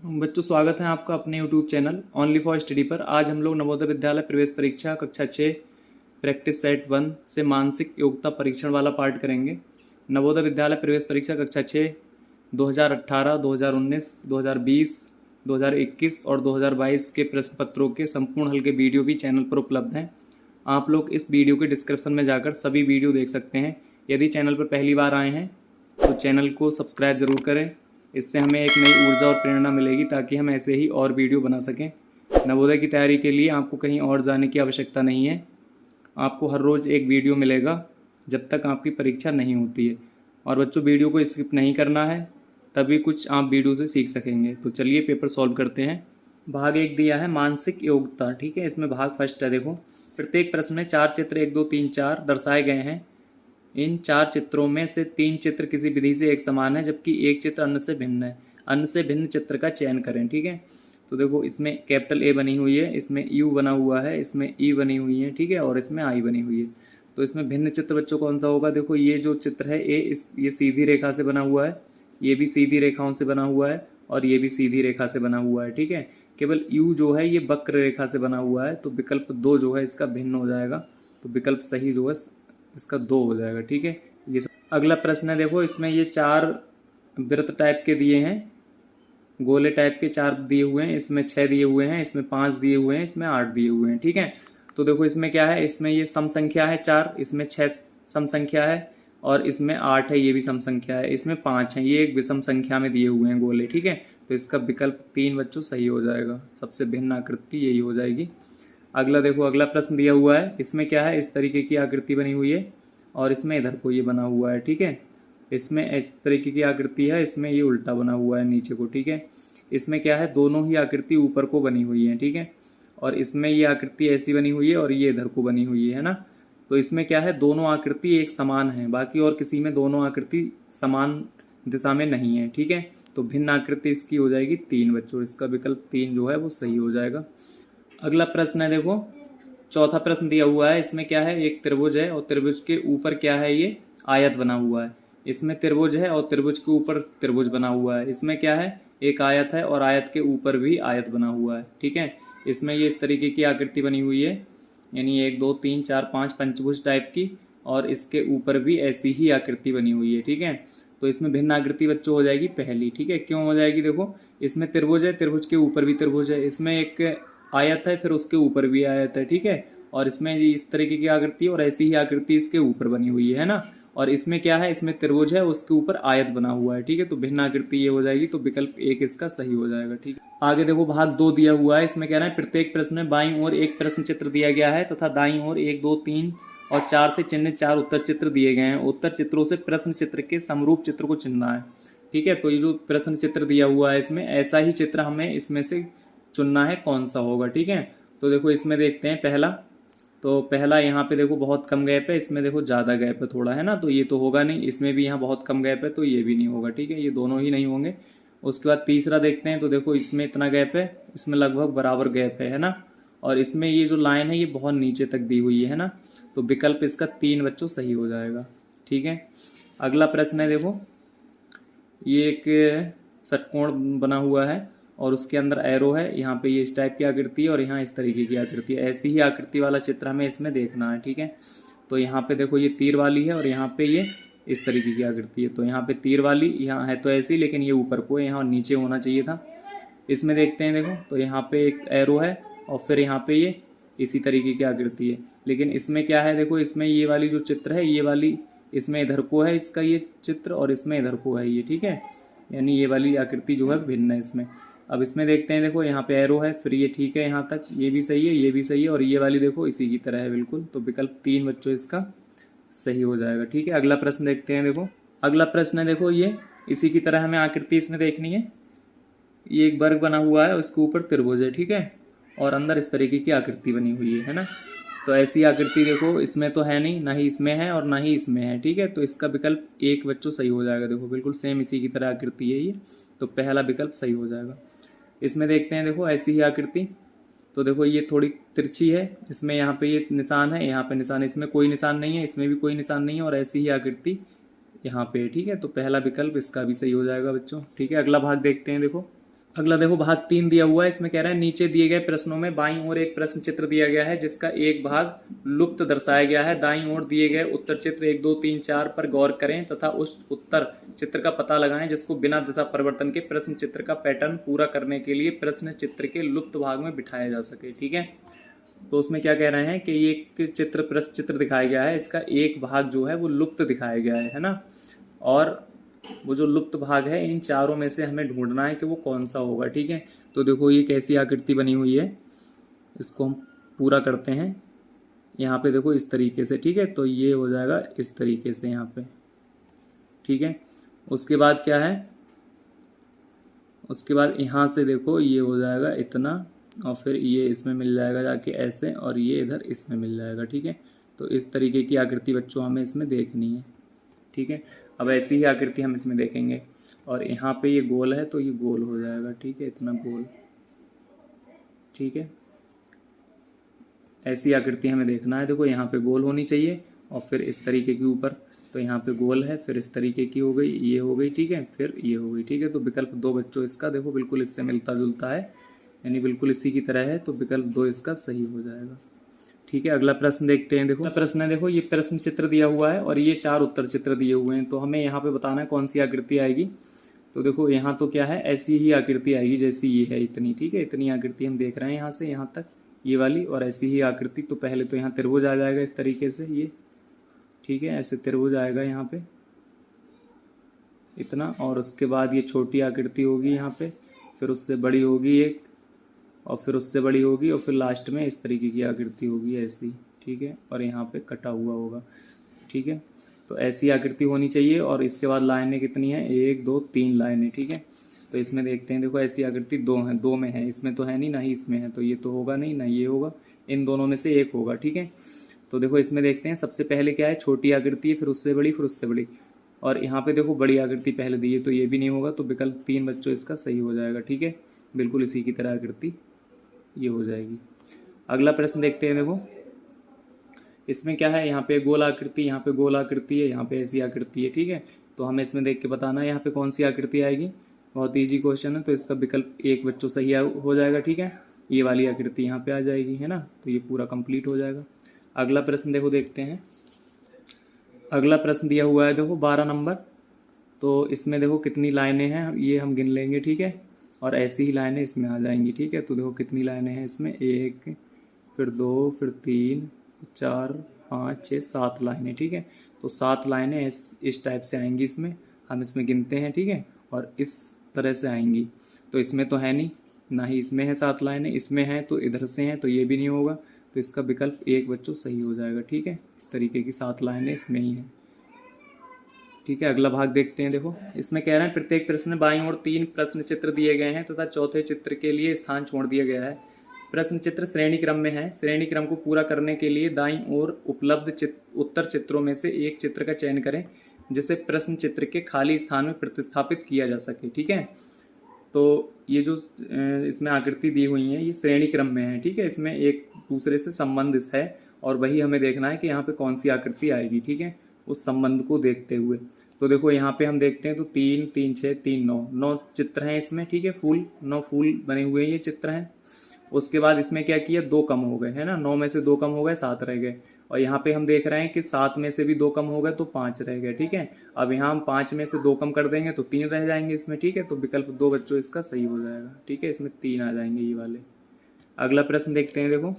बच्चों, स्वागत है आपका अपने YouTube channel only for study पर। आज हम लोग नवोदय विद्यालय प्रवेश परीक्षा कक्षा 6 प्रैक्टिस सेट 1 से मानसिक योग्यता परीक्षण वाला पार्ट करेंगे। नवोदय विद्यालय प्रवेश परीक्षा कक्षा 6 2018, 2019, 2020, 2021 और 2022 के प्रश्न पत्रों के संपूर्ण हल के वीडियो भी चैनल पर उपलब्ध हैं। आप लोग इस वीडियो के डिस्क्रिप्शन में जाकर सभी वीडियो देख सकते हैं। यदि चैनल पर पहली बार आए हैं तो चैनल को सब्सक्राइब ज़रूर करें। इससे हमें एक नई ऊर्जा और प्रेरणा मिलेगी ताकि हम ऐसे ही और वीडियो बना सकें। नवोदय की तैयारी के लिए आपको कहीं और जाने की आवश्यकता नहीं है। आपको हर रोज़ एक वीडियो मिलेगा जब तक आपकी परीक्षा नहीं होती है। और बच्चों, वीडियो को स्किप नहीं करना है, तभी कुछ आप वीडियो से सीख सकेंगे। तो चलिए पेपर सॉल्व करते हैं। भाग 1 दिया है मानसिक योग्यता, ठीक है। इसमें भाग फर्स्ट है। देखो, प्रत्येक प्रश्न में 4 चित्र 1, 2, 3, 4 दर्शाए गए हैं। इन 4 चित्रों में से 3 चित्र किसी विधि से एक समान है, जबकि एक चित्र अन्य से भिन्न है। अन्य से भिन्न चित्र का चयन करें, ठीक है। तो देखो, इसमें कैपिटल ए बनी हुई है, इसमें यू बना हुआ है, इसमें ई बनी हुई है, ठीक है, और इसमें आई बनी हुई है। तो इसमें भिन्न चित्र बच्चों कौन सा होगा? देखो, ये जो चित्र है ए, ये सीधी रेखा से बना हुआ है, ये भी सीधी रेखाओं से बना हुआ है, और ये भी सीधी रेखा से बना हुआ है, ठीक है। केवल यू जो है ये वक्र रेखा से बना हुआ है, तो विकल्प 2 जो है इसका भिन्न हो जाएगा। तो विकल्प सही जो है इसका 2 हो जाएगा, ठीक है। ये अगला प्रश्न है। देखो, इसमें ये 4 वृत्त टाइप के दिए हैं, गोले टाइप के 4 दिए हुए हैं। इसमें 6 दिए हुए हैं, इसमें 5 दिए हुए हैं, इसमें 8 दिए हुए हैं, ठीक है। तो देखो, इसमें क्या है, इसमें ये सम संख्या है 4, इसमें 6 सम संख्या है, और इसमें 8 है, ये भी सम संख्या है, इसमें 5 है, ये एक विषम संख्या में दिए हुए हैं गोले, ठीक है। तो इसका विकल्प 3 बच्चों सही हो जाएगा। सबसे भिन्न आकृति यही हो जाएगी। अगला देखो, अगला प्रश्न दिया हुआ है। इसमें क्या है, इस तरीके की आकृति बनी हुई है, और इसमें इधर को ये बना हुआ है, ठीक है। इसमें इस तरीके की आकृति है, इसमें ये उल्टा बना हुआ है नीचे को, ठीक है। इसमें क्या है, दोनों ही आकृति ऊपर को बनी हुई है, ठीक है। और इसमें ये आकृति ऐसी बनी हुई है, और ये इधर को बनी हुई है ना। तो इसमें क्या है, दोनों आकृति एक समान है, बाकी और किसी में दोनों आकृति समान दिशा में नहीं है, ठीक है। तो भिन्न आकृति इसकी हो जाएगी 3 बच्चों। इसका विकल्प 3 जो है वो सही हो जाएगा। अगला प्रश्न है। देखो, चौथा प्रश्न दिया हुआ है। इसमें क्या है, एक त्रिभुज है, और त्रिभुज के ऊपर क्या है, ये आयत बना हुआ है। इसमें त्रिभुज है, और त्रिभुज के ऊपर त्रिभुज बना हुआ है। इसमें क्या है, एक आयत है, और आयत के ऊपर भी आयत बना हुआ है, ठीक है। इसमें ये इस तरीके की आकृति बनी हुई है, यानी 1, 2, 3, 4, 5 पंचभुज टाइप की, और इसके ऊपर भी ऐसी ही आकृति बनी हुई है, ठीक है। तो इसमें भिन्न आकृति बच्चों हो जाएगी पहली, ठीक है। क्यों हो जाएगी? देखो, इसमें त्रिभुज है, त्रिभुज के ऊपर भी त्रिभुज है, इसमें एक आयत है, फिर उसके ऊपर भी आयत है, ठीक है। और इसमें जी इस तरीके की आकृति और ऐसी ही आकृति इसके ऊपर बनी हुई है ना। और इसमें क्या है, इसमें त्रिभुज है, उसके ऊपर आयत बना हुआ है, ठीक है। तो भिन्न आकृति ये हो जाएगी। तो विकल्प 1 इसका सही हो जाएगा, ठीक है। आगे देखो, भाग 2 दिया हुआ है। इसमें कह रहा है, प्रत्येक प्रश्न में बाईं ओर एक प्रश्न चित्र दिया गया है तथा दाईं ओर 1, 2, 3 और 4 से चिन्हित 4 उत्तर चित्र दिए गए हैं। उत्तर चित्रों से प्रश्न चित्र के समरूप चित्र को चुनना है, ठीक है। तो ये जो प्रश्न चित्र दिया हुआ है, इसमें ऐसा ही चित्र हमें इसमें से चुनना है, कौन सा होगा, ठीक है। तो देखो, इसमें देखते हैं पहला। तो पहला यहाँ पे देखो बहुत कम गैप है, इसमें देखो ज़्यादा गैप है थोड़ा, है ना। तो ये तो होगा नहीं। इसमें भी यहाँ बहुत कम गैप है, तो ये भी नहीं होगा, ठीक है। ये दोनों ही नहीं होंगे। उसके बाद तीसरा देखते हैं। तो देखो, इसमें इतना गैप है, इसमें लगभग बराबर गैप है ना। और इसमें ये जो लाइन है ये बहुत नीचे तक दी हुई है ना। तो विकल्प इसका 3 बच्चों सही हो जाएगा, ठीक है। अगला प्रश्न है। देखो, ये एक षटकोण बना हुआ है, और उसके अंदर एरो है। यहाँ पे ये इस टाइप की आकृति है, और यहाँ इस तरीके की आकृति है। ऐसी ही आकृति वाला चित्र हमें इसमें देखना है, ठीक है। तो यहाँ पे देखो, ये तीर वाली है, और यहाँ पे ये इस तरीके की आकृति है। तो यहाँ पे तीर वाली यहाँ है तो ऐसी, लेकिन ये ऊपर को है, यहाँ नीचे होना चाहिए था। इसमें देखते हैं। देखो, तो यहाँ पे एक एरो है, और फिर यहाँ पे ये इसी तरीके की आकृति है। लेकिन इसमें क्या है, देखो, इसमें ये वाली जो चित्र है, ये वाली इसमें इधर को है इसका ये चित्र, और इसमें इधर को है ये, ठीक है। यानी ये वाली आकृति जो है भिन्न है इसमें। अब इसमें देखते हैं। देखो, यहाँ पे एरो है, फिर ये ठीक है, यहाँ तक ये भी सही है, ये भी सही है, और ये वाली देखो इसी की तरह है बिल्कुल। तो विकल्प 3 बच्चों इसका सही हो जाएगा, ठीक है। अगला प्रश्न देखते हैं। देखो, अगला प्रश्न है। देखो, ये इसी की तरह हमें आकृति इसमें देखनी है। ये एक वर्ग बना हुआ है, उसके ऊपर त्रिभुज है, ठीक है, और अंदर इस तरीके की आकृति बनी हुई है ना। तो ऐसी आकृति देखो, इसमें तो है नहीं, ना ही इसमें है और ना ही इसमें है, ठीक है। तो इसका विकल्प 1 बच्चों सही हो जाएगा। देखो, बिल्कुल सेम इसी की तरह आकृति है ये। तो पहला विकल्प सही हो जाएगा। इसमें देखते हैं। देखो, ऐसी ही आकृति। तो देखो, ये थोड़ी तिरछी है, इसमें यहाँ पे ये निशान है, यहाँ पे निशान है, इसमें कोई निशान नहीं है, इसमें भी कोई निशान नहीं है, और ऐसी ही आकृति यहाँ पे है, ठीक है। तो पहला विकल्प इसका भी सही हो जाएगा बच्चों, ठीक है। अगला भाग देखते हैं। देखो, अगला देखो भाग 3 दिया हुआ है। इसमें कह रहा है नीचे दिए गए प्रश्नों में बाईं ओर एक प्रश्न चित्र दिया गया है जिसका एक भाग लुप्त दर्शाया गया है। दाईं ओर दिए गए उत्तर चित्र 1, 2, 3, 4 पर गौर करें तथा उस उत्तर चित्र का पता लगाएं जिसको बिना दिशा परिवर्तन के प्रश्न चित्र का पैटर्न पूरा करने के लिए प्रश्न चित्र के लुप्त भाग में बिठाया जा सके। ठीक है, तो उसमें क्या कह रहे हैं कि ये एक चित्र प्रश्न चित्र दिखाया गया है, इसका एक भाग जो है वो लुप्त दिखाया गया है ना। और वो जो लुप्त भाग है इन चारों में से हमें ढूंढना है कि वो कौन सा होगा। ठीक है, तो देखो ये कैसी आकृति बनी हुई है, इसको हम पूरा करते हैं। यहाँ पे देखो इस तरीके से, ठीक है, तो ये हो जाएगा इस तरीके से यहाँ पे। ठीक है, उसके बाद क्या है, उसके बाद यहाँ से देखो ये हो जाएगा इतना और फिर ये इसमें मिल जाएगा जाके ऐसे और ये इधर इसमें मिल जाएगा। ठीक है, तो इस तरीके की आकृति बच्चों हमें इसमें देखनी है। ठीक है, अब ऐसी ही आकृति हम इसमें देखेंगे और यहाँ पे ये गोल है तो ये गोल हो जाएगा। ठीक है, इतना गोल। ठीक है, ऐसी आकृति हमें देखना है। देखो यहाँ पे गोल होनी चाहिए और फिर इस तरीके के ऊपर, तो यहाँ पे गोल है, फिर इस तरीके की हो गई, ये हो गई। ठीक है, फिर ये हो गई। ठीक है, तो विकल्प 2 बच्चों इसका देखो बिल्कुल इससे मिलता जुलता है, यानी बिल्कुल इसी की तरह है, तो विकल्प 2 इसका सही हो जाएगा। ठीक है, अगला प्रश्न देखते हैं। देखो प्रश्न है, देखो ये प्रश्न चित्र दिया हुआ है और ये 4 उत्तर चित्र दिए हुए हैं, तो हमें यहाँ पे बताना है कौन सी आकृति आएगी। तो देखो यहाँ तो क्या है, ऐसी ही आकृति आएगी जैसी ये है इतनी। ठीक है, इतनी आकृति हम देख रहे हैं यहाँ से यहाँ तक, ये वाली, और ऐसी ही आकृति। तो पहले तो यहाँ त्रिभुज आ जाएगा इस तरीके से ये। ठीक है, ऐसे त्रिभुज आएगा यहाँ पे इतना, और उसके बाद ये छोटी आकृति होगी यहाँ पे, फिर उससे बड़ी होगी एक, और फिर उससे बड़ी होगी, और फिर लास्ट में इस तरीके की आकृति होगी ऐसी। ठीक है, और यहाँ पे कटा हुआ होगा। ठीक है, तो ऐसी आकृति होनी चाहिए। और इसके बाद लाइनें कितनी हैं, 1, 2, 3 लाइनें। ठीक है, तो इसमें देखते हैं। देखो ऐसी आकृति 2 है, 2 में है, इसमें तो है नहीं, ना ही इसमें है, तो ये तो होगा नहीं, ना ये होगा, इन दोनों में से एक होगा। ठीक है, तो देखो इसमें देखते हैं। सबसे पहले क्या है, छोटी आकृति है, फिर उससे बड़ी, फिर उससे बड़ी, और यहाँ पे देखो बड़ी आकृति पहले दी है, तो ये भी नहीं होगा, तो विकल्प 3 बच्चों इसका सही हो जाएगा। ठीक है, बिल्कुल इसी की तरह आकृति ये हो जाएगी। अगला प्रश्न देखते हैं। देखो इसमें क्या है, यहाँ पे गोल आकृति, यहाँ पे गोल आकृति है, यहाँ पे ऐसी आकृति है। ठीक है, तो हमें इसमें देख के बताना है यहाँ पे कौन सी आकृति आएगी। बहुत ईजी क्वेश्चन है, तो इसका विकल्प 1 बच्चों सही हो जाएगा। ठीक है, ये वाली आकृति यहाँ पे आ जाएगी, है ना, तो ये पूरा कंप्लीट हो जाएगा। अगला प्रश्न देखो देखते हैं। अगला प्रश्न दिया हुआ है देखो 12 नंबर, तो इसमें देखो कितनी लाइनें हैं ये हम गिन लेंगे। ठीक है, और ऐसी ही लाइनें इसमें आ जाएंगी। ठीक है, तो देखो कितनी लाइनें हैं इसमें, 1, फिर 2, फिर 3, 4, 5, 6, 7 लाइनें। ठीक है, तो 7 लाइनें इस टाइप से आएंगी इसमें, हम इसमें गिनते हैं। ठीक है, और इस तरह से आएंगी। तो इसमें तो है नहीं, ना ही इसमें है 7 लाइनें, इसमें है तो इधर से हैं, तो ये भी नहीं होगा, तो इसका विकल्प 1 बच्चों सही हो जाएगा। ठीक है, इस तरीके की 7 लाइनें इसमें ही हैं। ठीक है, अगला भाग देखते हैं। देखो इसमें कह रहे हैं प्रत्येक प्रश्न में बाईं ओर 3 प्रश्न चित्र दिए गए हैं तथा चौथे चित्र के लिए स्थान छोड़ दिया गया है। प्रश्न चित्र श्रेणी क्रम में है। श्रेणी क्रम को पूरा करने के लिए दाईं ओर उपलब्ध उत्तर चित्रों में से एक चित्र का चयन करें जिसे प्रश्न चित्र के खाली स्थान में प्रतिस्थापित किया जा सके। ठीक है, तो ये जो इसमें आकृति दी हुई है ये श्रेणी क्रम में है। ठीक है, इसमें एक दूसरे से संबंधित है और वही हमें देखना है कि यहाँ पे कौन सी आकृति आएगी। ठीक है, उस संबंध को देखते हुए। तो देखो यहाँ पे हम देखते हैं तो 3, 3, 6, 3, 9 चित्र हैं इसमें। ठीक है, फूल 9 फूल बने हुए ये चित्र हैं। उसके बाद इसमें क्या किया, 2 कम हो गए, है ना, 9 में से 2 कम हो गए, 7 रह गए। और यहाँ पे हम देख रहे हैं कि 7 में से भी 2 कम हो गए तो 5 रह गए। ठीक है, अब यहाँ हम 5 में से 2 कम कर देंगे तो 3 रह जाएंगे इसमें। ठीक है, तो विकल्प 2 बच्चों इसका सही हो जाएगा। ठीक है, इसमें 3 आ जाएंगे ये वाले। अगला प्रश्न देखते हैं। देखो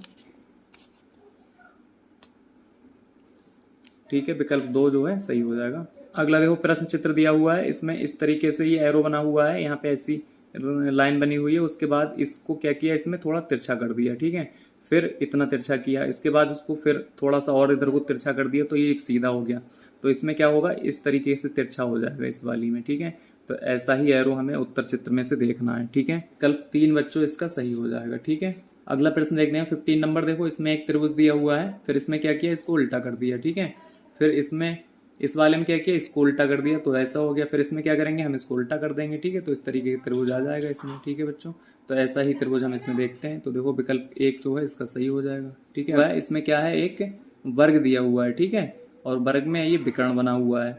ठीक है, विकल्प 2 जो है सही हो जाएगा। अगला देखो प्रश्न चित्र दिया हुआ है, इसमें इस तरीके से ये एरो बना हुआ है, यहाँ पे ऐसी लाइन बनी हुई है। उसके बाद इसको क्या किया, इसमें थोड़ा तिरछा कर दिया। ठीक है, फिर इतना तिरछा किया, इसके बाद इसको फिर थोड़ा सा और इधर को तिरछा कर दिया तो ये सीधा हो गया। तो इसमें क्या होगा, इस तरीके से तिरछा हो जाएगा इस वाली में। ठीक है, तो ऐसा ही एरो हमें उत्तर चित्र में से देखना है। ठीक है, विकल्प 3 बच्चों इसका सही हो जाएगा। ठीक है, अगला प्रश्न देखते हैं 15 नंबर। देखो इसमें एक त्रिभुज दिया हुआ है, फिर इसमें क्या किया, इसको उल्टा कर दिया। ठीक है, फिर इसमें इस वाले में क्या किया, इसको उल्टा कर दिया तो ऐसा हो गया। फिर इसमें क्या करेंगे, हम इसको उल्टा कर देंगे। ठीक है, तो इस तरीके का त्रिभुज आ जाएगा इसमें। ठीक है बच्चों, तो ऐसा ही त्रिभुज हम इसमें देखते हैं। तो देखो विकल्प 1 जो है इसका सही हो जाएगा। ठीक है, इसमें क्या है, एक वर्ग दिया हुआ है। ठीक है, और वर्ग में ये विकर्ण बना हुआ है।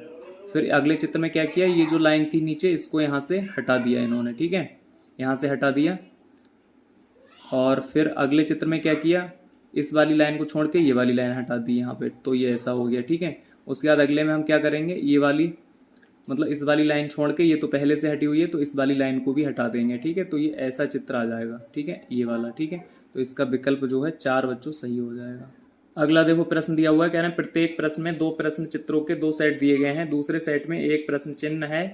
फिर अगले चित्र में क्या किया, ये जो लाइन थी नीचे इसको यहाँ से हटा दिया इन्होंने। ठीक है, यहाँ से हटा दिया। और फिर अगले चित्र में क्या किया, इस वाली लाइन को छोड़ के ये वाली लाइन हटा दी यहाँ पे, तो ये ऐसा हो गया, ठीक है। उसके बाद अगले में हम क्या करेंगे, ये वाली मतलब इस वाली लाइन छोड़ के, ये तो पहले से हटी हुई है तो इस वाली लाइन को भी हटा देंगे, ठीक है। तो ये ऐसा चित्र आ जाएगा, ठीक है, ये वाला, ठीक है। तो इसका विकल्प जो है 4 बच्चों सही हो जाएगा। अगला देखो प्रश्न दिया हुआ है, कह रहे हैं प्रत्येक प्रश्न में 2 प्रश्न चित्रों के 2 सेट दिए गए हैं, दूसरे सेट में एक प्रश्न चिन्ह है,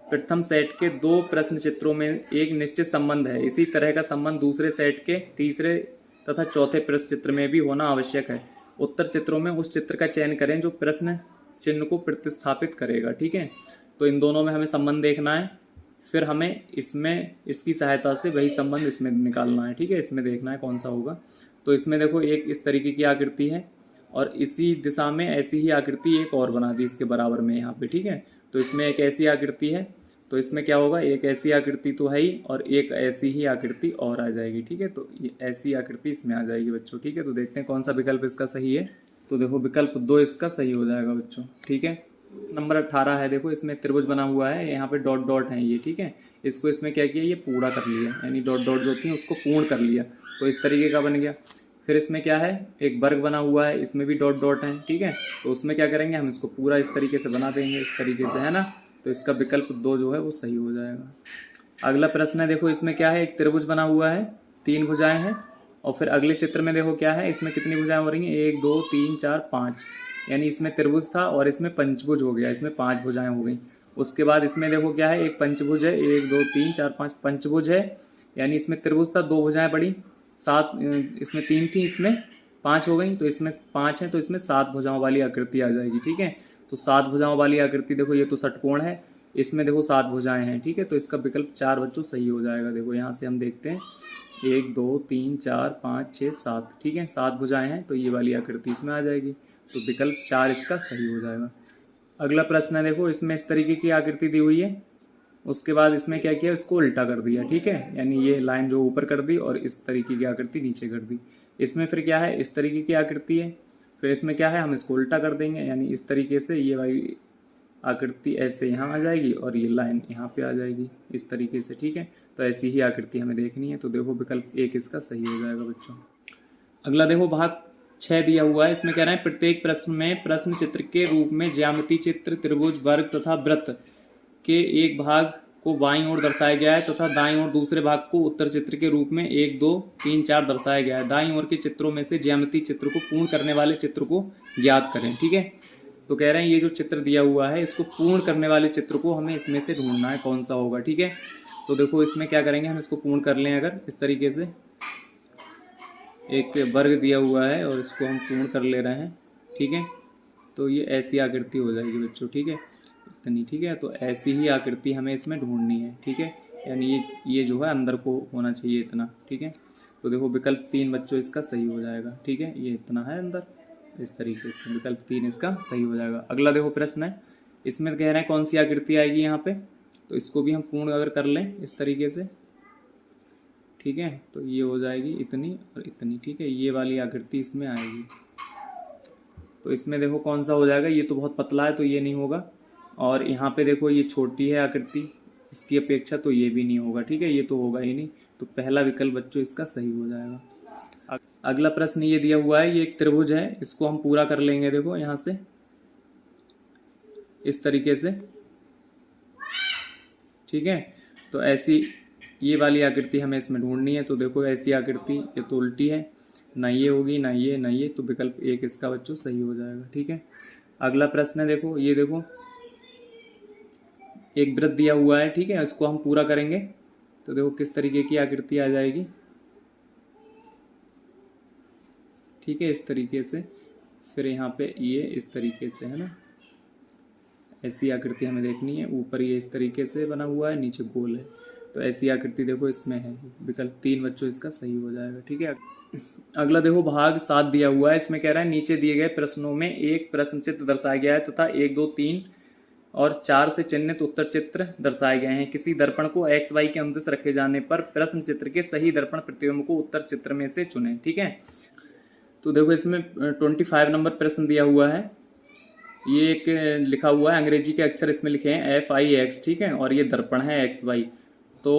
प्रथम सेट के 2 प्रश्न चित्रों में एक निश्चित संबंध है, इसी तरह का संबंध दूसरे सेट के तीसरे तथा चौथे प्रश्न चित्र में भी होना आवश्यक है। उत्तर चित्रों में उस चित्र का चयन करें जो प्रश्न चिन्ह को प्रतिस्थापित करेगा, ठीक है। तो इन दोनों में हमें संबंध देखना है, फिर हमें इसमें इसकी सहायता से वही संबंध इसमें निकालना है, ठीक है। इसमें देखना है कौन सा होगा। तो इसमें देखो एक इस तरीके की आकृति है और इसी दिशा में ऐसी ही आकृति एक और बना दी इसके बराबर में यहाँ पे, ठीक है। तो इसमें एक ऐसी आकृति है, तो इसमें क्या होगा, एक ऐसी आकृति तो है ही और एक ऐसी ही आकृति और आ जाएगी, ठीक है। तो ये ऐसी आकृति इसमें आ जाएगी बच्चों, ठीक है। तो देखते हैं कौन सा विकल्प इसका सही है। तो देखो विकल्प 2 इसका सही हो जाएगा बच्चों, ठीक है। नंबर 18 है, देखो इसमें त्रिभुज बना हुआ है, यहाँ पे डॉट डॉट है ये, ठीक है। इसको इसमें क्या किया, ये पूरा कर लिया, यानी डॉट डॉट जो होती है उसको पूर्ण कर लिया, तो इस तरीके का बन गया। फिर इसमें क्या है, एक वर्ग बना हुआ है, इसमें भी डॉट डॉट है, ठीक है। तो उसमें क्या करेंगे, हम इसको पूरा इस तरीके से बना देंगे, इस तरीके से, है ना। तो इसका विकल्प 2 जो है वो सही हो जाएगा। अगला प्रश्न है, देखो इसमें क्या है, एक त्रिभुज बना हुआ है, 3 भुजाएं हैं, और फिर अगले चित्र में देखो क्या है, इसमें कितनी भुजाएं हो रही हैं, 1 2 3 4 5, यानी इसमें त्रिभुज था और इसमें पंचभुज हो गया, इसमें 5 भुजाएं हो गई। उसके बाद इसमें देखो क्या है, एक पंचभुज है, 1 2 3 4 5 पंचभुज है, यानी इसमें त्रिभुज था, 2 भुजाएं बढ़ी, 7, इसमें 3 थी, इसमें 5 हो गई, तो इसमें 5 है, तो इसमें 7 भुजाओं वाली आकृति आ जाएगी, ठीक है। तो 7 भुजाओं वाली आकृति, देखो ये तो षटकोण है, इसमें देखो 7 भुजाएं हैं, ठीक है। तो इसका विकल्प 4 बच्चों सही हो जाएगा। देखो यहाँ से हम देखते हैं, 1 2 3 4 5 6 7, ठीक है, 7 भुजाएं हैं, तो ये वाली आकृति इसमें आ जाएगी, तो विकल्प 4 इसका सही हो जाएगा। अगला प्रश्न है, देखो इसमें इस तरीके की आकृति दी हुई है, उसके बाद इसमें क्या किया, इसको उल्टा कर दिया, ठीक है, यानी ये लाइन जो ऊपर कर दी और इस तरीके की आकृति नीचे कर दी। इसमें फिर क्या है, इस तरीके की आकृति है, फिर इसमें क्या है, हम इसको उल्टा कर देंगे, यानी इस तरीके से ये वाली आकृति ऐसे यहाँ आ जाएगी और ये लाइन यहाँ पे आ जाएगी इस तरीके से, ठीक है। तो ऐसी ही आकृति हमें देखनी है, तो देखो विकल्प 1 इसका सही हो जाएगा बच्चों। अगला देखो भाग 6 दिया हुआ है, इसमें कह रहे हैं प्रत्येक प्रश्न में प्रश्न चित्र के रूप में ज्यामिति चित्र, त्रिभुज, वर्ग तथा वृत्त के एक भाग को बाईं ओर दर्शाया गया है तथा दाईं ओर दूसरे भाग को उत्तर चित्र के रूप में 1 2 3 4 दर्शाया गया है। दाईं ओर के चित्रों में से ज्यामिति चित्र को पूर्ण करने वाले चित्र को ज्ञात करें, ठीक है। तो कह रहे हैं ये जो चित्र दिया हुआ है, इसको पूर्ण करने वाले चित्र को हमें इसमें से ढूंढना है, कौन सा होगा, ठीक है। तो देखो इसमें क्या करेंगे, हम इसको पूर्ण कर लें, अगर इस तरीके से एक वर्ग दिया हुआ है और इसको हम पूर्ण कर ले रहे हैं, ठीक है। तो ये ऐसी आकृति हो जाएगी बच्चों, ठीक है, इतनी, ठीक है। तो ऐसी ही आकृति हमें इसमें ढूंढनी है, ठीक है, यानी ये जो है अंदर को होना चाहिए इतना, ठीक है। तो देखो विकल्प 3 बच्चों इसका सही हो जाएगा, ठीक है, ये इतना है अंदर, इस तरीके से विकल्प 3 इसका सही हो जाएगा। अगला देखो प्रश्न है, इसमें कह रहे हैं कौन सी आकृति आएगी यहाँ पे, तो इसको भी हम पूर्ण अगर कर लें इस तरीके से, ठीक है, तो ये हो जाएगी इतनी और इतनी, ठीक है, ये वाली आकृति इसमें आएगी। तो इसमें देखो कौन सा हो जाएगा, ये तो बहुत पतला है तो ये नहीं होगा, और यहाँ पे देखो ये छोटी है आकृति इसकी अपेक्षा, तो ये भी नहीं होगा, ठीक है, ये तो होगा ही नहीं। तो पहला विकल्प बच्चों इसका सही हो जाएगा। अगला प्रश्न ये दिया हुआ है, ये एक त्रिभुज है, इसको हम पूरा कर लेंगे, देखो यहाँ से इस तरीके से, ठीक है। तो ऐसी ये वाली आकृति हमें इसमें ढूंढनी है, तो देखो ऐसी आकृति, ये तो उल्टी है, ना ये होगी ना ये ना ये, तो विकल्प 1 इसका बच्चों सही हो जाएगा, ठीक है। अगला प्रश्न है, देखो ये देखो एक वृत्त दिया हुआ है, ठीक है, इसको हम पूरा करेंगे, तो देखो किस तरीके की आकृति आ जाएगी, ठीक है, इस तरीके से, फिर यहाँ पे ये इस तरीके से, है ना, ऐसी आकृति हमें देखनी है। ऊपर ये इस तरीके से बना हुआ है, नीचे गोल है, तो ऐसी आकृति देखो इसमें है। विकल्प 3 बच्चों इसका सही हो जाएगा, ठीक है। अगला देखो भाग 7 दिया हुआ है, इसमें कह रहा है नीचे दिए गए प्रश्नों में एक प्रश्न चित्र दर्शाया गया है तथा 1 2 3 और 4 से चिन्हित उत्तर चित्र दर्शाए गए हैं। किसी दर्पण को एक्स वाई के अनुदिश रखे जाने पर प्रश्न चित्र के सही दर्पण प्रतिबिंब को उत्तर चित्र में से चुनें, ठीक है। तो देखो इसमें 25 नंबर प्रश्न दिया हुआ है, ये एक लिखा हुआ है, अंग्रेजी के अक्षर इसमें लिखे हैं FIX, ठीक है, और ये दर्पण है XY। तो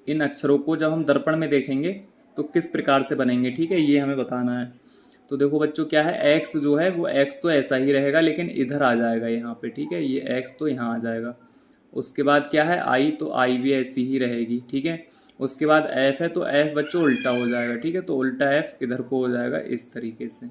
इन अक्षरों को जब हम दर्पण में देखेंगे तो किस प्रकार से बनेंगे, ठीक है, ये हमें बताना है। तो देखो बच्चों क्या है, एक्स जो है वो एक्स तो ऐसा ही रहेगा लेकिन इधर आ जाएगा यहाँ पे, ठीक है, ये एक्स तो यहाँ आ जाएगा। उसके बाद क्या है आई, तो आई भी ऐसी ही रहेगी, ठीक है। उसके बाद एफ है तो एफ बच्चों उल्टा हो जाएगा, ठीक है, तो उल्टा एफ इधर को हो जाएगा इस तरीके से,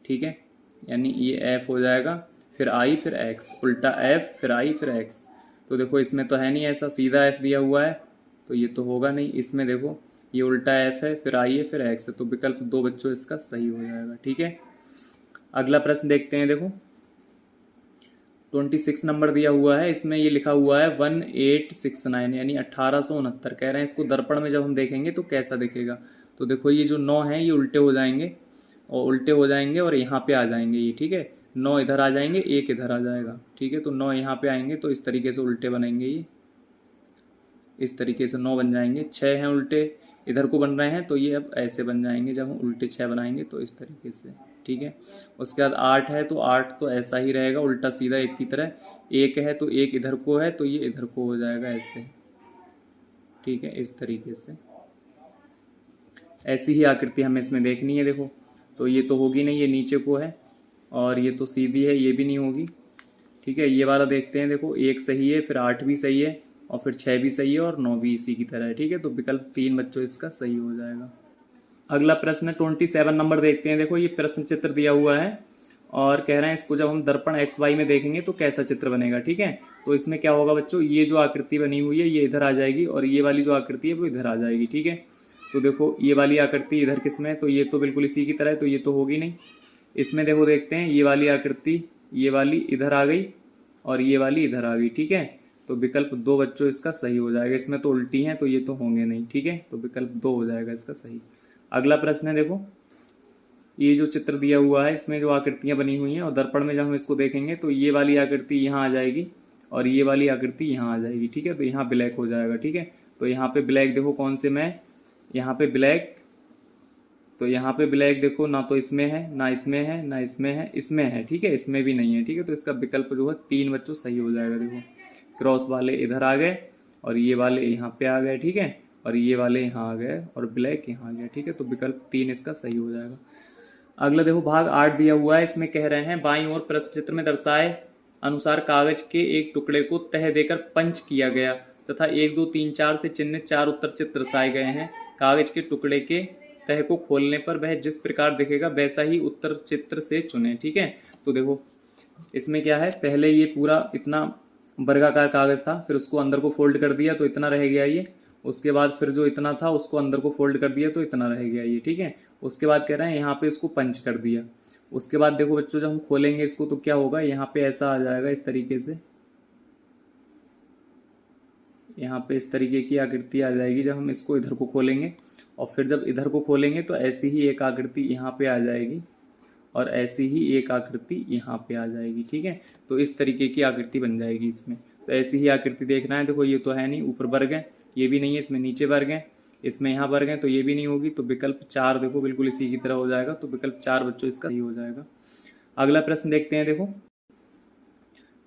ठीक है, यानी ये एफ हो जाएगा, फिर आई फिर एक्स, उल्टा एफ फिर आई फिर एक्स। तो देखो इसमें तो है नहीं ऐसा, सीधा एफ दिया हुआ है तो ये तो होगा नहीं। इसमें देखो ये उल्टा एफ है फिर आई है फिर एक्स है, तो विकल्प 2 बच्चों इसका सही हो जाएगा, ठीक है। अगला प्रश्न देखते हैं। देखो 26 नंबर दिया हुआ है, इसमें ये लिखा हुआ है 1869 यानी 1869। कह रहे हैं इसको दर्पण में जब हम देखेंगे तो कैसा दिखेगा। तो देखो ये जो 9 है ये उल्टे हो जाएंगे और उल्टे हो जाएंगे और यहाँ पे आ जाएंगे ये, ठीक है, 9 इधर आ जाएंगे 1 इधर आ जाएगा, ठीक है, तो 9 यहाँ पे आएंगे तो इस तरीके से उल्टे बनेंगे ये, इस तरीके से 9 बन जाएंगे। 6 हैं उल्टे इधर को बन रहे हैं तो ये अब ऐसे बन जाएंगे जब हम उल्टे 6 बनाएंगे तो इस तरीके से, ठीक है। उसके बाद 8 है तो 8 तो ऐसा ही रहेगा उल्टा सीधा एक की तरह। 1 है तो 1 इधर को है तो ये इधर को हो जाएगा ऐसे, ठीक है, इस तरीके से। ऐसी ही आकृति हमें इसमें देखनी है। देखो तो ये तो होगी नहीं, ये नीचे को है और ये तो सीधी है, ये भी नहीं होगी, ठीक है। ये वाला देखते हैं। देखो 1 सही है फिर 8 भी सही है और फिर 6 भी सही है और 9 भी इसी की तरह है, ठीक है, तो विकल्प 3 बच्चों इसका सही हो जाएगा। अगला प्रश्न 27 नंबर देखते हैं। देखो ये प्रश्न चित्र दिया हुआ है और कह रहे हैं इसको जब हम दर्पण एक्स वाई में देखेंगे तो कैसा चित्र बनेगा, ठीक है। तो इसमें क्या होगा बच्चों, ये जो आकृति बनी हुई है ये इधर आ जाएगी और ये वाली जो आकृति है वो इधर आ जाएगी, ठीक है। तो देखो ये वाली आकृति इधर किसमें है, तो ये तो बिल्कुल इसी की तरह है तो ये तो होगी नहीं। इसमें देखो देखते हैं, ये वाली आकृति ये वाली इधर आ गई और ये वाली इधर आ गई, ठीक है, तो विकल्प 2 बच्चों इसका सही हो जाएगा। इसमें तो उल्टी हैं तो ये तो होंगे नहीं, ठीक है, तो विकल्प 2 हो जाएगा इसका सही। अगला प्रश्न है। देखो ये जो चित्र दिया हुआ है इसमें जो आकृतियां बनी हुई हैं और दर्पण में जब हम इसको देखेंगे तो ये वाली आकृति यहाँ आ जाएगी और ये वाली आकृति यहाँ आ जाएगी, ठीक है, तो यहाँ ब्लैक हो जाएगा, ठीक है। तो यहाँ पे ब्लैक देखो कौन से में, यहाँ पे ब्लैक, तो यहाँ पे ब्लैक देखो ना तो इसमें है ना इसमें है ना इसमें है, इसमें है, ठीक है, इसमें भी नहीं है, ठीक है, तो इसका विकल्प जो है 3 बच्चों सही हो जाएगा। देखो क्रॉस वाले इधर आ गए और ये वाले यहाँ पे आ गए, ठीक है, और ये वाले यहाँ आ गए और ब्लैक यहाँ आ गया, ठीक है, तो विकल्प 3 इसका सही हो जाएगा। अगला देखो भाग 8 दिया हुआ है, इसमें कह रहे हैं बाईं ओर प्रश्न चित्र में दर्शाए अनुसार कागज के एक टुकड़े को तह देकर पंच किया गया तथा 1 2 3 4 से चिन्हित 4 उत्तर चित्र दर्शाए गए हैं। कागज के टुकड़े के तह को खोलने पर वह जिस प्रकार दिखेगा वैसा ही उत्तर चित्र से चुने, ठीक है। तो देखो इसमें क्या है, पहले ये पूरा इतना वर्गाकार कागज था फिर उसको अंदर को फोल्ड कर दिया तो इतना रह गया ये, उसके बाद फिर जो इतना था उसको अंदर को फोल्ड कर दिया तो इतना रह गया ये, ठीक है। उसके बाद कह रहे हैं यहाँ पे इसको पंच कर दिया। उसके बाद देखो बच्चों जब हम खोलेंगे इसको तो क्या होगा, यहाँ पे ऐसा आ जाएगा इस तरीके से, यहाँ पे इस तरीके की आकृति आ जाएगी जब हम इसको इधर को खोलेंगे और फिर जब इधर को खोलेंगे तो ऐसी ही एक आकृति यहाँ पे आ जाएगी और ऐसी ही एक आकृति यहाँ पे आ जाएगी, ठीक है, तो इस तरीके की आकृति बन जाएगी इसमें। तो ऐसी ही आकृति देखना है। देखो ये तो है नहीं, ऊपर वर्ग है, ये भी नहीं है, इसमें नीचे वर्ग है, इसमें यहाँ वर्ग है तो ये भी नहीं होगी, तो विकल्प 4 देखो बिल्कुल इसी की तरह हो जाएगा, तो विकल्प 4 बच्चों इसका सही हो जाएगा। अगला प्रश्न देखते हैं। देखो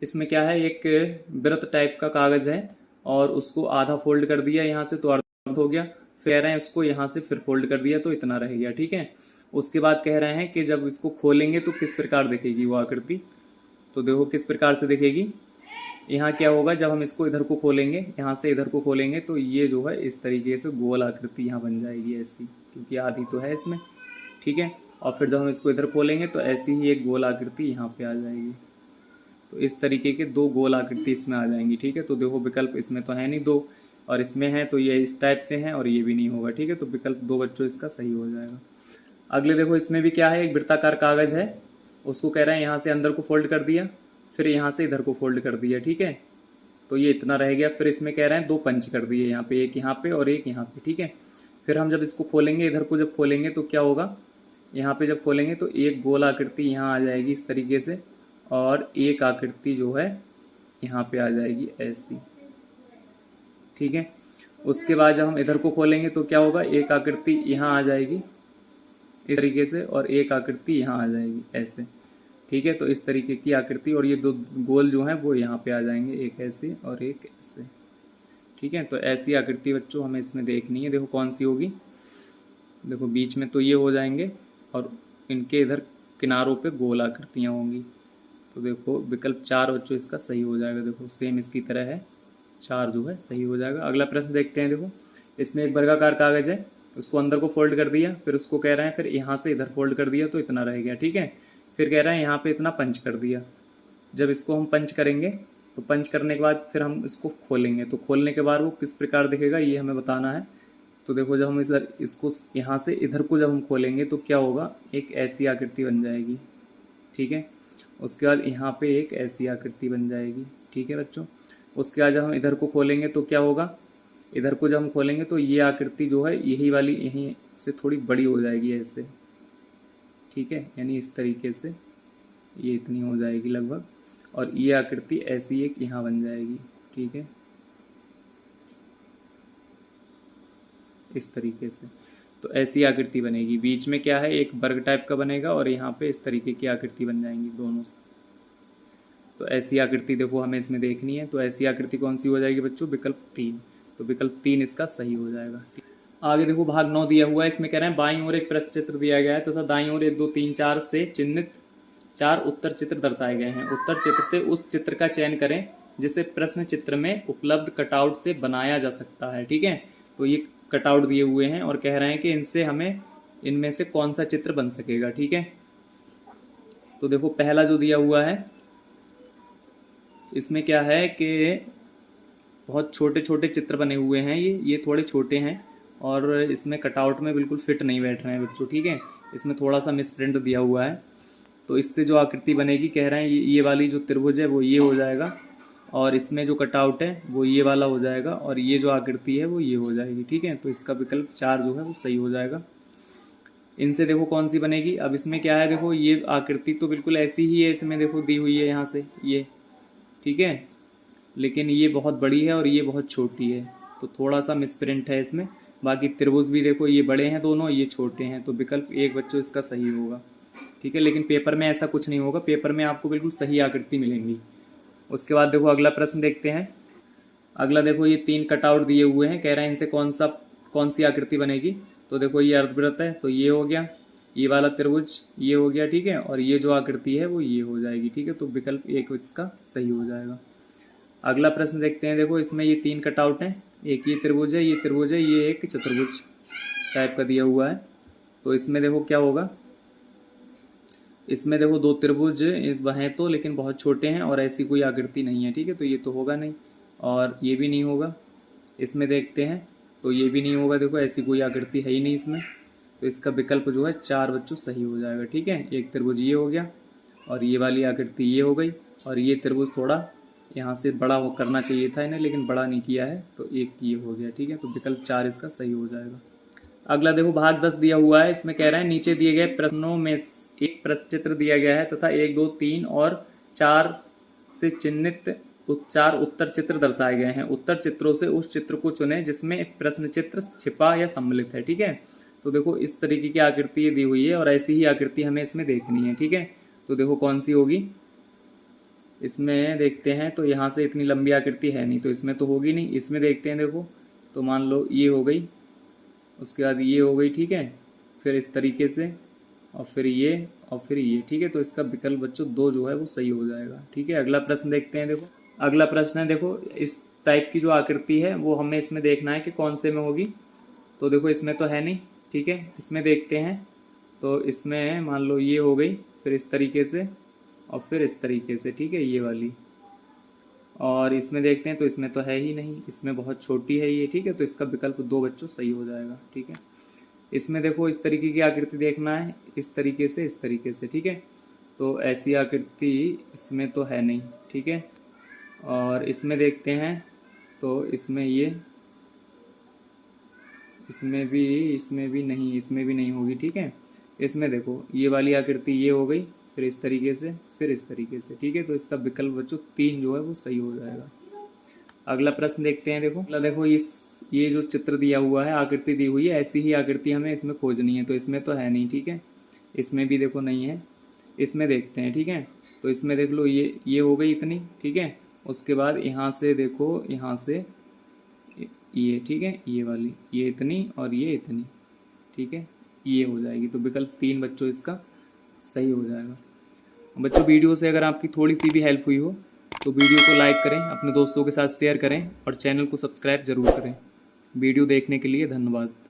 इसमें क्या है, एक वृत्त टाइप का कागज है और उसको आधा फोल्ड कर दिया यहाँ से तो अर्ध हो गया, फिर कह रहे हैं उसको यहाँ से फिर फोल्ड कर दिया तो इतना रह गया, ठीक है। उसके बाद कह रहे हैं कि जब इसको खोलेंगे तो किस प्रकार दिखेगी वो आकृति। तो देखो किस प्रकार से दिखेगी, यहाँ क्या होगा जब हम इसको इधर को खोलेंगे, यहाँ से इधर को खोलेंगे तो ये जो है इस तरीके से गोल आकृति यहाँ बन जाएगी ऐसी, क्योंकि आधी तो है इसमें, ठीक है। और फिर जब हम इसको इधर खोलेंगे तो ऐसी ही एक गोल आकृति यहाँ पे आ जाएगी, तो इस तरीके के 2 गोल आकृति इसमें आ जाएंगी, ठीक है। तो देखो विकल्प इसमें तो है नहीं 2 और इसमें है तो ये इस टाइप से हैं और ये भी नहीं होगा, ठीक है, तो विकल्प 2 बच्चों इसका सही हो जाएगा। अगले देखो इसमें भी क्या है, एक वृत्ताकार कागज है, उसको कह रहे हैं यहाँ से अंदर को फोल्ड कर दिया फिर यहाँ से इधर को फोल्ड कर दिया, ठीक है, तो ये इतना रह गया। फिर इसमें कह रहे हैं 2 पंच कर दिए, यहाँ पे एक यहाँ पे और एक यहाँ पे, ठीक है। फिर हम जब इसको खोलेंगे इधर को जब खोलेंगे तो क्या होगा, यहाँ पे जब खोलेंगे तो एक गोल आकृति यहाँ आ जाएगी इस तरीके से और एक आकृति जो है यहाँ पे आ जाएगी ऐसी, ठीक है। उसके बाद जब हम इधर को खोलेंगे तो क्या होगा, एक आकृति यहाँ आ जाएगी इस तरीके से और एक आकृति यहाँ आ जाएगी ऐसे, ठीक है, तो इस तरीके की आकृति और ये 2 गोल जो हैं वो यहाँ पे आ जाएंगे, एक ऐसे और एक ऐसे, ठीक है। तो ऐसी आकृति बच्चों हमें इसमें देखनी है। देखो कौन सी होगी। देखो बीच में तो ये हो जाएंगे और इनके इधर किनारों पे गोल आकृतियाँ होंगी। तो देखो विकल्प 4 बच्चों इसका सही हो जाएगा। देखो सेम इसकी तरह है, 4 जो है सही हो जाएगा। अगला प्रश्न देखते हैं। देखो इसमें एक वर्गाकार कागज़ है, उसको अंदर को फोल्ड कर दिया, फिर उसको कह रहे हैं फिर यहाँ से इधर फोल्ड कर दिया तो इतना रह गया, ठीक है। फिर कह रहे हैं यहाँ पे इतना पंच कर दिया। जब इसको हम पंच करेंगे तो पंच करने के बाद फिर हम इसको खोलेंगे, तो खोलने के बाद वो किस प्रकार दिखेगा ये हमें बताना है। तो देखो जब हम इधर इसको यहाँ से इधर को जब हम खोलेंगे तो क्या होगा, एक ऐसी आकृति बन जाएगी, ठीक है। उसके बाद यहाँ पे एक ऐसी आकृति बन जाएगी, ठीक है बच्चों। उसके बाद जब हम इधर को खोलेंगे तो क्या होगा, इधर को जब हम खोलेंगे तो ये आकृति जो है यही वाली यहीं से थोड़ी बड़ी हो जाएगी ऐसे, ठीक है। यानी इस तरीके से ये इतनी हो जाएगी लगभग, और ये आकृति ऐसी एक यहाँ बन जाएगी, ठीक है, इस तरीके से। तो ऐसी आकृति बनेगी। बीच में क्या है, एक वर्ग टाइप का बनेगा और यहाँ पे इस तरीके की आकृति बन जाएंगी दोनों। तो ऐसी आकृति देखो हमें इसमें देखनी है। तो ऐसी आकृति कौन सी हो जाएगी बच्चों, विकल्प 3। तो विकल्प 3 इसका सही हो जाएगा। आगे देखो भाग 9 दिया हुआ है। इसमें कह रहे हैं बाईं ओर एक प्रश्न चित्र दिया गया है तथा दाईं ओर 1 2 3 4 से चिन्हित 4 उत्तर चित्र दर्शाए गए हैं। उत्तर चित्र से उस चित्र का चयन करें जिसे प्रश्न चित्र में उपलब्ध कटआउट से बनाया जा सकता है, ठीक है। तो ये कटआउट दिए हुए हैं और कह रहे हैं कि इनसे हमें इनमें से कौन सा चित्र बन सकेगा, ठीक है। तो देखो पहला जो दिया हुआ है इसमें क्या है कि बहुत छोटे छोटे चित्र बने हुए हैं, ये थोड़े छोटे हैं और इसमें कटआउट में बिल्कुल फिट नहीं बैठ रहे हैं बच्चों, ठीक है। इसमें थोड़ा सा मिसप्रिंट दिया हुआ है। तो इससे जो आकृति बनेगी कह रहे हैं ये वाली जो त्रिभुज है वो ये हो जाएगा, और इसमें जो कटआउट है वो ये वाला हो जाएगा, और ये जो आकृति है वो ये हो जाएगी, ठीक है। तो इसका विकल्प 4 जो है वो सही हो जाएगा। इनसे देखो कौन सी बनेगी। अब इसमें क्या है, देखो ये आकृति तो बिल्कुल ऐसी ही है, इसमें देखो दी हुई है यहाँ से ये, ठीक है, लेकिन ये बहुत बड़ी है और ये बहुत छोटी है, तो थोड़ा सा मिसप्रिंट है इसमें। बाकी त्रिभुज भी देखो ये बड़े हैं दोनों, ये छोटे हैं, तो विकल्प 1 बच्चों इसका सही होगा, ठीक है। लेकिन पेपर में ऐसा कुछ नहीं होगा, पेपर में आपको बिल्कुल सही आकृति मिलेंगी। उसके बाद देखो अगला प्रश्न देखते हैं। अगला देखो ये 3 कटआउट दिए हुए हैं, कह रहे हैं इनसे कौन सी आकृति बनेगी। तो देखो ये अर्धवृत्त है तो ये हो गया, ये वाला त्रिभुज ये हो गया, ठीक है, और ये जो आकृति है वो ये हो जाएगी, ठीक है। तो विकल्प 1 इसका सही हो जाएगा। अगला प्रश्न देखते हैं। देखो इसमें ये 3 कटआउट हैं, एक ये त्रिभुज है, ये त्रिभुज है, ये एक चतुर्भुज टाइप का दिया हुआ है। तो इसमें देखो क्या होगा, इसमें देखो 2 त्रिभुज हैं तो लेकिन बहुत छोटे हैं और ऐसी कोई आकृति नहीं है, ठीक है। तो ये तो होगा नहीं और ये भी नहीं होगा। इसमें देखते हैं तो ये भी नहीं होगा, देखो ऐसी कोई आकृति है ही नहीं इसमें। तो इसका विकल्प जो है 4 बच्चों सही हो जाएगा, ठीक है। एक त्रिभुज ये हो गया और ये वाली आकृति ये हो गई, और ये त्रिभुज थोड़ा यहाँ से बड़ा वो करना चाहिए था इन्हें, लेकिन बड़ा नहीं किया है, तो एक ये हो गया, ठीक है। तो विकल्प 4 इसका सही हो जाएगा। अगला देखो भाग 10 दिया हुआ है। इसमें कह रहे हैं नीचे दिए गए प्रश्नों में एक प्रश्न चित्र दिया गया है तथा 1 2 3 और 4 से चिन्हित 4 उत्तर चित्र दर्शाए गए हैं। उत्तर चित्रों से उस चित्र को चुनें जिसमें प्रश्न चित्र छिपा या सम्मिलित है, ठीक है। तो देखो इस तरीके की आकृति दी हुई है और ऐसी ही आकृति हमें इसमें देखनी है, ठीक है। तो देखो कौन सी होगी, इसमें देखते हैं। तो यहाँ से इतनी लंबी आकृति है नहीं, तो इसमें तो होगी नहीं। इसमें देखते हैं, देखो तो मान लो ये हो गई, उसके बाद ये हो गई, ठीक है, फिर इस तरीके से, और फिर ये और फिर ये, ठीक है। तो इसका विकल्प बच्चों 2 जो है वो सही हो जाएगा, ठीक है। अगला प्रश्न देखते हैं। देखो अगला प्रश्न है, देखो इस टाइप की जो आकृति है वो हमें इसमें देखना है कि कौन से में होगी। तो देखो इसमें तो है नहीं, ठीक है। इसमें देखते हैं, तो इसमें मान लो ये हो गई, फिर इस तरीके से और फिर इस तरीके से, ठीक है, ये वाली। और इसमें देखते हैं तो इसमें तो है ही नहीं, इसमें बहुत छोटी है ये, ठीक है। तो इसका विकल्प 2 बच्चों सही हो जाएगा, ठीक है। इसमें देखो इस तरीके की आकृति देखना है, इस तरीके से इस तरीके से, ठीक है। तो ऐसी आकृति इसमें तो है नहीं, ठीक है। और इसमें देखते हैं तो इसमें ये, इसमें भी नहीं, इसमें भी नहीं होगी, ठीक है। इसमें देखो ये वाली आकृति ये हो गई, फिर इस तरीके से, फिर इस तरीके से, ठीक है। तो इसका विकल्प बच्चों 3 जो है वो सही हो जाएगा। अगला प्रश्न देखते हैं। देखो अगला देखो ये जो चित्र दिया हुआ है, आकृति दी हुई है, ऐसी ही आकृति हमें इसमें खोजनी है। तो इसमें तो है नहीं, ठीक है। इसमें भी देखो नहीं है। इसमें देखते हैं, ठीक है। तो इसमें देख लो ये हो गई इतनी, ठीक है। उसके बाद यहाँ से देखो, यहाँ से ये, ठीक है, ये वाली, ये इतनी और ये इतनी, ठीक है, ये हो जाएगी। तो विकल्प 3 बच्चों इसका सही हो जाएगा। बच्चों वीडियो से अगर आपकी थोड़ी सी भी हेल्प हुई हो तो वीडियो को लाइक करें, अपने दोस्तों के साथ शेयर करें और चैनल को सब्सक्राइब ज़रूर करें। वीडियो देखने के लिए धन्यवाद।